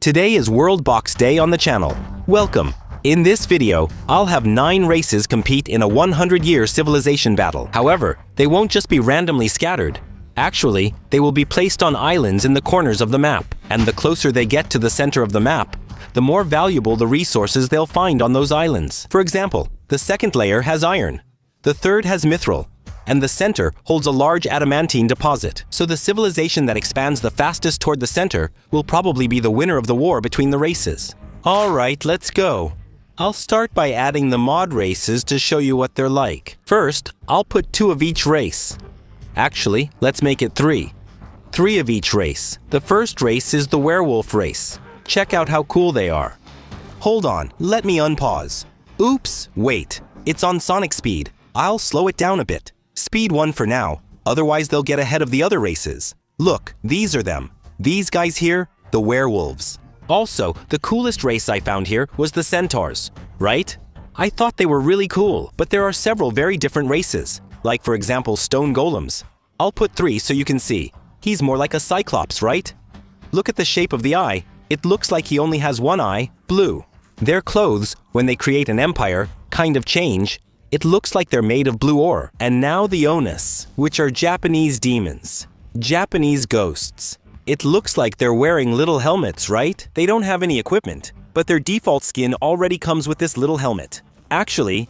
Today is World Box Day on the channel. Welcome! In this video, I'll have 9 races compete in a 100-year civilization battle. However, they won't just be randomly scattered. Actually, they will be placed on islands in the corners of the map, and the closer they get to the center of the map, the more valuable the resources they'll find on those islands. For example, the second layer has iron, the third has mithril, and the center holds a large adamantine deposit. So the civilization that expands the fastest toward the center will probably be the winner of the war between the races. Alright, let's go. I'll start by adding the mod races to show you what they're like. First, I'll put 2 of each race. Actually, let's make it 3. 3 of each race. The first race is the werewolf race. Check out how cool they are. Hold on, let me unpause. Oops, wait. It's on Sonic speed. I'll slow it down a bit. Speed 1 for now, otherwise they'll get ahead of the other races. Look, these are them. These guys here, the werewolves. Also, the coolest race I found here was the centaurs, right? I thought they were really cool, but there are several very different races, like for example stone golems. I'll put 3 so you can see. He's more like a cyclops, right? Look at the shape of the eye. It looks like he only has one eye, blue. Their clothes, when they create an empire, kind of change. It looks like they're made of blue ore. And now the Onus, which are Japanese demons. Japanese ghosts. It looks like they're wearing little helmets, right? They don't have any equipment, but their default skin already comes with this little helmet. Actually,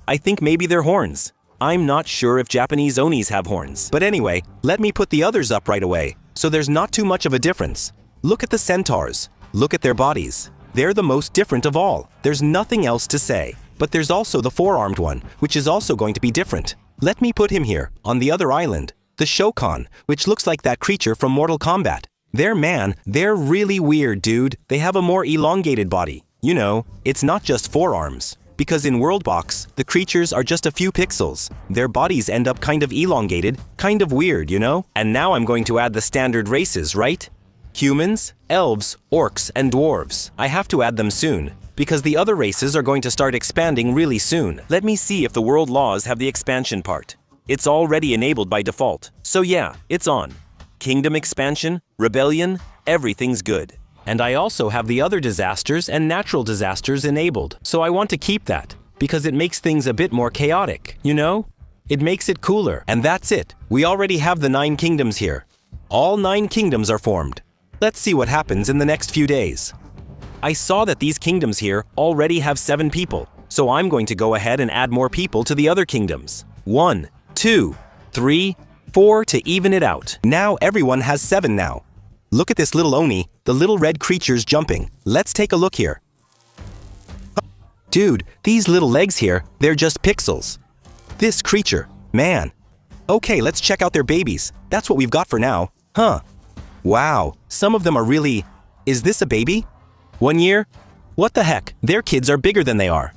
I think maybe they're horns. I'm not sure if Japanese Onis have horns. But anyway, let me put the others up right away, so there's not too much of a difference. Look at the centaurs. Look at their bodies. They're the most different of all. There's nothing else to say. But there's also the 4-armed one, which is also going to be different. Let me put him here, on the other island. The Shokan, which looks like that creature from Mortal Kombat. They're really weird, dude. They have a more elongated body. You know, it's not just 4 arms. Because in World Box, the creatures are just a few pixels. Their bodies end up kind of elongated, kind of weird, you know? And now I'm going to add the standard races, right? Humans, elves, orcs, and dwarves. I have to add them soon, because the other races are going to start expanding really soon. Let me see if the world laws have the expansion part. It's already enabled by default. So yeah, it's on. Kingdom expansion, rebellion, everything's good. And I also have the other disasters and natural disasters enabled. So I want to keep that, because it makes things a bit more chaotic, you know? It makes it cooler. And that's it. We already have the 9 kingdoms here. All 9 kingdoms are formed. Let's see what happens in the next few days. I saw that these kingdoms here already have 7 people, so I'm going to go ahead and add more people to the other kingdoms. 1, 2, 3, 4 to even it out. Now everyone has 7 now. Look at this little Oni, the little red creature's jumping. Let's take a look here. Dude, these little legs here, they're just pixels. This creature, man. Okay, let's check out their babies. That's what we've got for now. Huh. Wow, some of them are really... Is this a baby? 1 year? What the heck? Their kids are bigger than they are.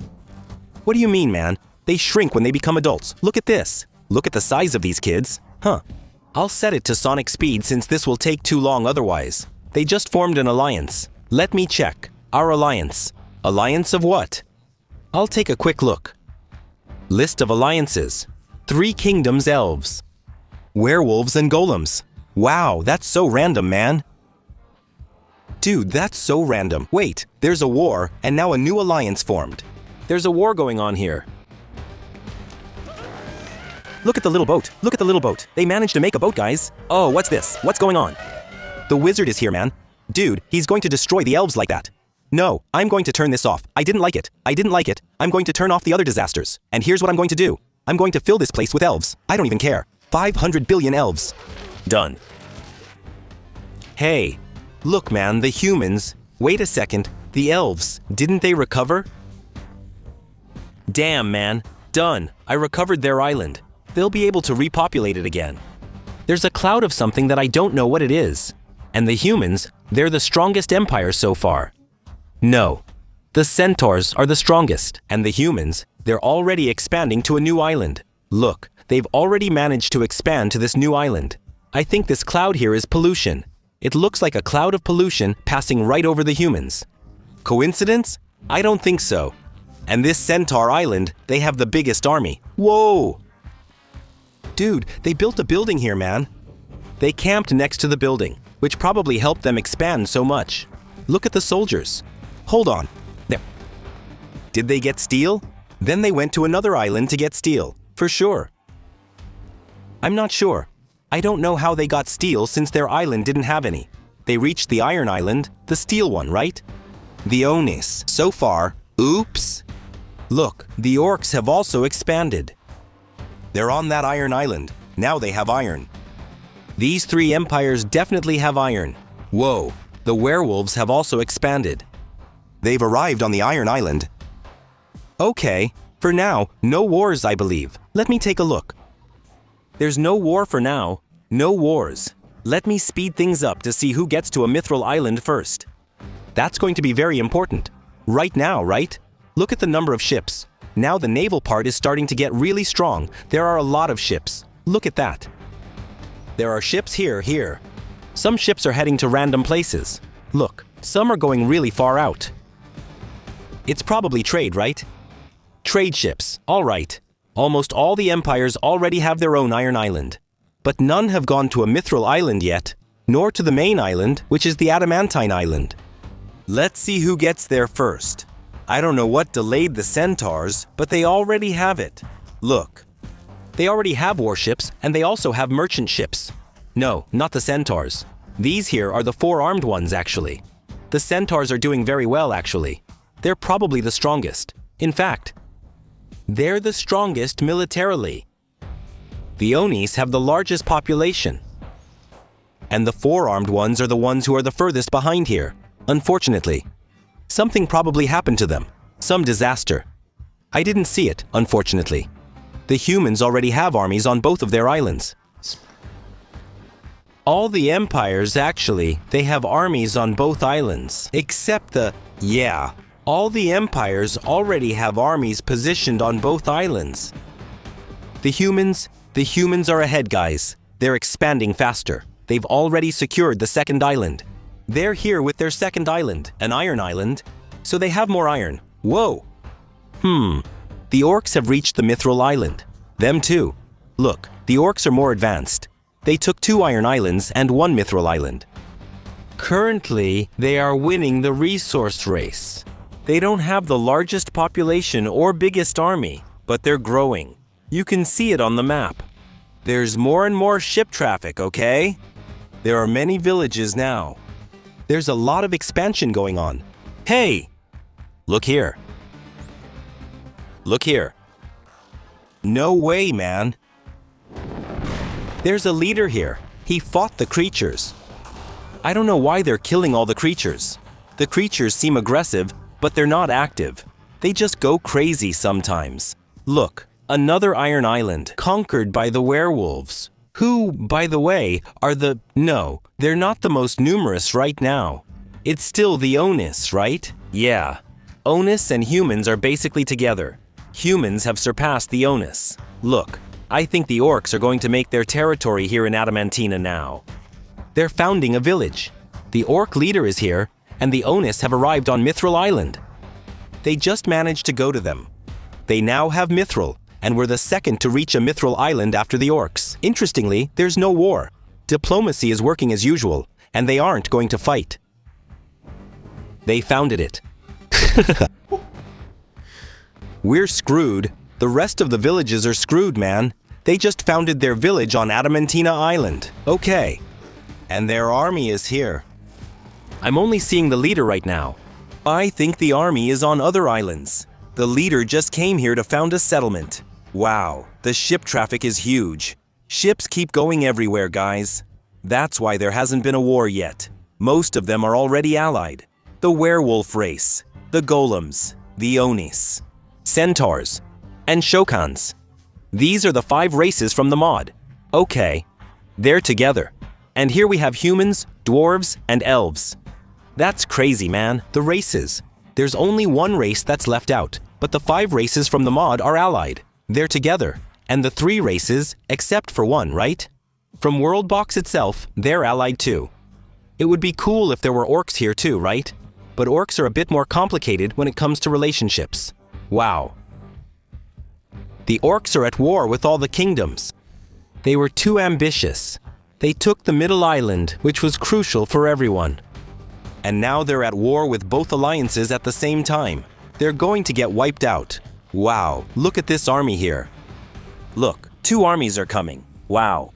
What do you mean, man? They shrink when they become adults. Look at this. Look at the size of these kids. Huh. I'll set it to Sonic speed since this will take too long otherwise. They just formed an alliance. Let me check. Our alliance. Alliance of what? I'll take a quick look. List of alliances. 3 kingdoms elves. Werewolves and golems. Wow, that's so random, man. Dude, that's so random. Wait, there's a war, and now a new alliance formed. There's a war going on here. Look at the little boat. Look at the little boat. They managed to make a boat, guys. Oh, what's this? What's going on? The wizard is here, man. Dude, he's going to destroy the elves like that. No, I'm going to turn this off. I didn't like it. I'm going to turn off the other disasters. And here's what I'm going to do. I'm going to fill this place with elves. I don't even care. 500 billion elves. Done. Hey, look man, the humans. Wait a second, the elves, didn't they recover? Damn man, done. I recovered their island. They'll be able to repopulate it again. There's a cloud of something that I don't know what it is. And the humans, they're the strongest empire so far. No, the centaurs are the strongest. And the humans, they're already expanding to a new island. Look, they've already managed to expand to this new island. I think this cloud here is pollution. It looks like a cloud of pollution passing right over the humans. Coincidence? I don't think so. And this Centaur Island, they have the biggest army. Whoa! Dude, they built a building here, man. They camped next to the building, which probably helped them expand so much. Look at the soldiers. Hold on. There. Did they get steel? Then they went to another island to get steel, for sure. I'm not sure. I don't know how they got steel since their island didn't have any. They reached the iron island, the steel one, right? The Onis. So far, oops. Look, the orcs have also expanded. They're on that iron island. Now they have iron. These three empires definitely have iron. Whoa, the werewolves have also expanded. They've arrived on the iron island. Okay, for now, no wars, I believe. Let me take a look. There's no war for now. No wars. Let me speed things up to see who gets to a mithril island first. That's going to be very important. Right now, right? Look at the number of ships. Now the naval part is starting to get really strong. There are a lot of ships. Look at that. There are ships here. Some ships are heading to random places. Look, some are going really far out. It's probably trade, right? Trade ships, all right. Almost all the empires already have their own iron island. But none have gone to a mithril island yet, nor to the main island, which is the adamantine island. Let's see who gets there first. I don't know what delayed the centaurs, but they already have it. Look. They already have warships, and they also have merchant ships. No, not the centaurs. These here are the four-armed ones, actually. The centaurs are doing very well, actually. They're probably the strongest. In fact, they're the strongest militarily. The Onis have the largest population. And the four-armed ones are the ones who are the furthest behind here, unfortunately. Something probably happened to them. Some disaster. I didn't see it, unfortunately. The humans already have armies on both of their islands. All the empires, actually, they have armies on both islands. Except all the empires already have armies positioned on both islands. The humans are ahead, guys. They're expanding faster. They've already secured the second island. They're here with their second island, an iron island, so they have more iron. Whoa! The orcs have reached the mithril island. Them too. Look, the orcs are more advanced. They took 2 iron islands and 1 mithril island. Currently, they are winning the resource race. They don't have the largest population or biggest army, but they're growing. You can see it on the map. There's more and more ship traffic, okay? There are many villages now. There's a lot of expansion going on. Hey! Look here. Look here. No way, man. There's a leader here. He fought the creatures. I don't know why they're killing all the creatures. The creatures seem aggressive, but they're not active. They just go crazy sometimes. Look, another iron island conquered by the werewolves. Who, by the way, are no, they're not the most numerous right now. It's still the Onis, right? Yeah. Onis and humans are basically together. Humans have surpassed the Onis. Look, I think the orcs are going to make their territory here in Adamantina now. They're founding a village. The orc leader is here, and the Onis have arrived on Mithril Island. They just managed to go to them. They now have Mithril, and were the second to reach a Mithril Island after the orcs. Interestingly, there's no war. Diplomacy is working as usual, and they aren't going to fight. They founded it. We're screwed. The rest of the villages are screwed, man. They just founded their village on Adamantina Island. Okay. And their army is here. I'm only seeing the leader right now. I think the army is on other islands. The leader just came here to found a settlement. Wow, the ship traffic is huge. Ships keep going everywhere, guys. That's why there hasn't been a war yet. Most of them are already allied. The werewolf race, the golems, the Onis, centaurs, and shokans. These are the 5 races from the mod. Okay, they're together. And here we have humans, dwarves, and elves. That's crazy, man. The races. There's only one race that's left out, but the 5 races from the mod are allied. They're together. And the 3 races, except for one, right? From Worldbox itself, they're allied too. It would be cool if there were orcs here too, right? But orcs are a bit more complicated when it comes to relationships. Wow. The orcs are at war with all the kingdoms. They were too ambitious. They took the middle island, which was crucial for everyone. And now they're at war with both alliances at the same time. They're going to get wiped out. Wow, look at this army here. Look, 2 armies are coming. Wow.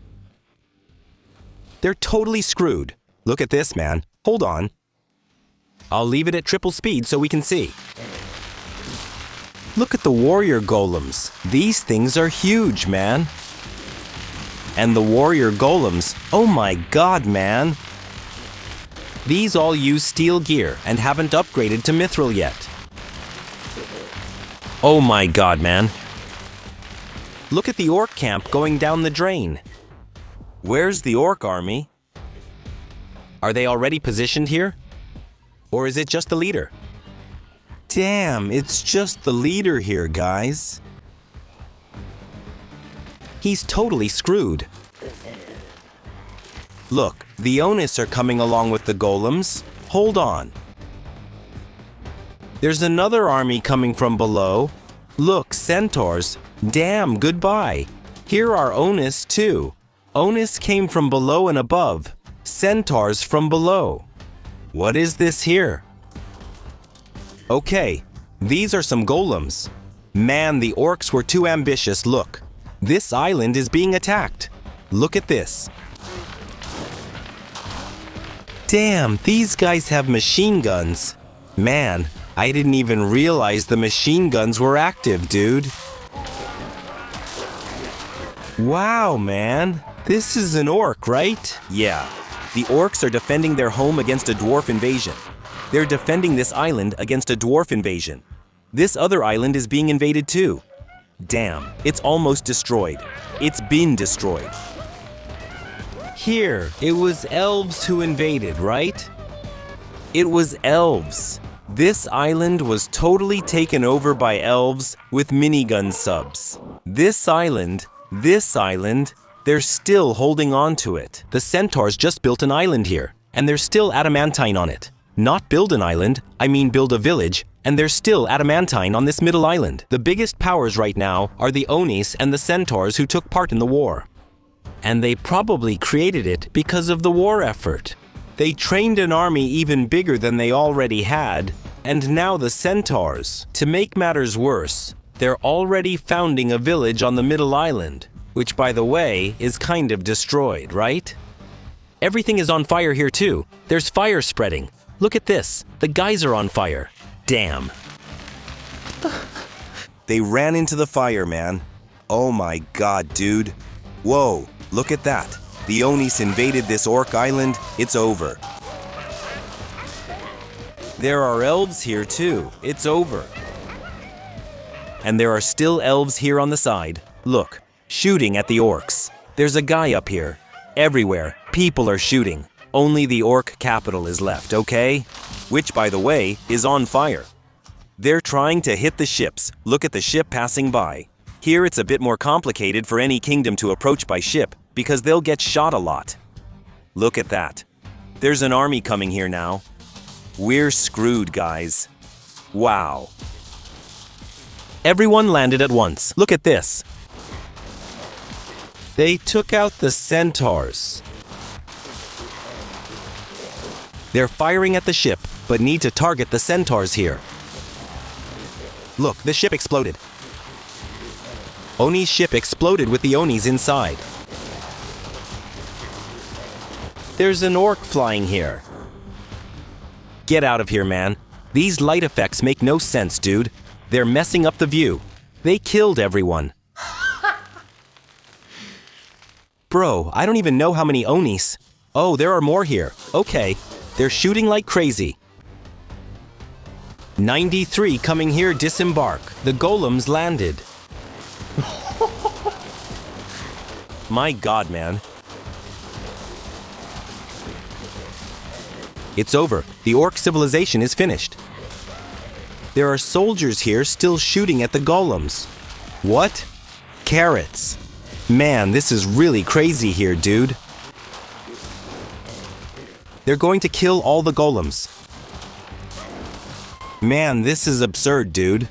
They're totally screwed. Look at this, man. Hold on. I'll leave it at triple speed so we can see. Look at the warrior golems. These things are huge, man. And the warrior golems, oh my god, man. These all use steel gear and haven't upgraded to mithril yet. Oh my god, man. Look at the orc camp going down the drain. Where's the orc army? Are they already positioned here? Or is it just the leader? Damn, it's just the leader here, guys. He's totally screwed. Look, the Onis are coming along with the golems. Hold on. There's another army coming from below. Look, centaurs. Damn, goodbye. Here are Onis too. Onis came from below and above. Centaurs from below. What is this here? Okay, these are some golems. Man, the orcs were too ambitious. Look, this island is being attacked. Look at this. Damn, these guys have machine guns. Man, I didn't even realize the machine guns were active, dude. Wow, man. This is an orc, right? Yeah. The orcs are defending their home against a dwarf invasion. They're defending this island against a dwarf invasion. This other island is being invaded too. Damn, it's almost destroyed. It's been destroyed. Here, it was elves who invaded, right? It was elves. This island was totally taken over by elves with minigun subs. This island, they're still holding on to it. The centaurs just built an island here, and there's still adamantine on it. Not build an island, I mean build a village, and there's still adamantine on this middle island. The biggest powers right now are the Onis and the centaurs who took part in the war. And they probably created it because of the war effort. They trained an army even bigger than they already had, and now the centaurs. To make matters worse, they're already founding a village on the middle island, which, by the way, is kind of destroyed, right? Everything is on fire here too. There's fire spreading. Look at this. The guys are on fire. Damn. They ran into the fire, man. Oh my god, dude. Whoa, look at that. The Onis invaded this orc island. It's over. There are elves here too. It's over. And there are still elves here on the side. Look. Shooting at the orcs. There's a guy up here. Everywhere, people are shooting. Only the orc capital is left, okay? Which, by the way, is on fire. They're trying to hit the ships. Look at the ship passing by. Here it's a bit more complicated for any kingdom to approach by ship because they'll get shot a lot. Look at that. There's an army coming here now. We're screwed, guys. Wow. Everyone landed at once. Look at this. They took out the centaurs. They're firing at the ship, but need to target the centaurs here. Look, the ship exploded. Oni's ship exploded with the Onis inside. There's an orc flying here. Get out of here, man. These light effects make no sense, dude. They're messing up the view. They killed everyone. Bro, I don't even know how many Onis. Oh, there are more here. Okay, they're shooting like crazy. 93 coming here, disembark. The golems landed. My god, man. It's over. The orc civilization is finished. There are soldiers here still shooting at the golems. What? Carrots. Man, this is really crazy here, dude. They're going to kill all the golems. Man, this is absurd, dude.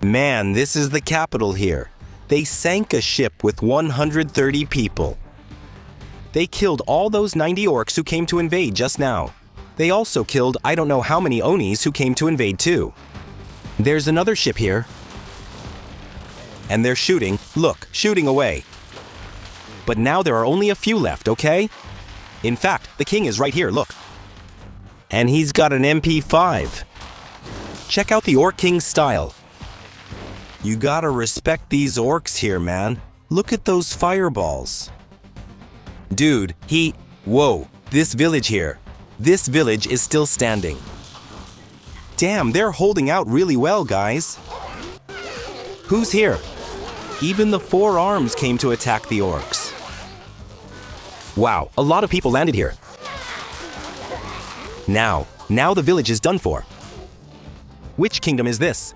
Man, this is the capital here. They sank a ship with 130 people. They killed all those 90 orcs who came to invade just now. They also killed I don't know how many Onis who came to invade too. There's another ship here. And they're shooting, look, shooting away. But now there are only a few left, okay? In fact, the king is right here, look. And he's got an MP5. Check out the Orc King's style. You gotta respect these orcs here, man. Look at those fireballs. Dude, whoa, this village here. This village is still standing. Damn, they're holding out really well, guys. Who's here? Even the Four Arms came to attack the orcs. Wow, a lot of people landed here. Now the village is done for. Which kingdom is this?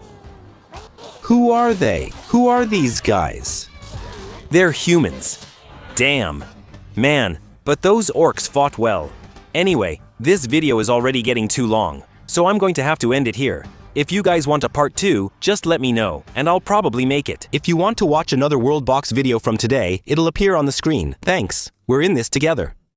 Who are they? Who are these guys? They're humans. Damn. Man, but those orcs fought well. Anyway, this video is already getting too long, so I'm going to have to end it here. If you guys want a part 2, just let me know, and I'll probably make it. If you want to watch another World Box video from today, it'll appear on the screen. Thanks. We're in this together.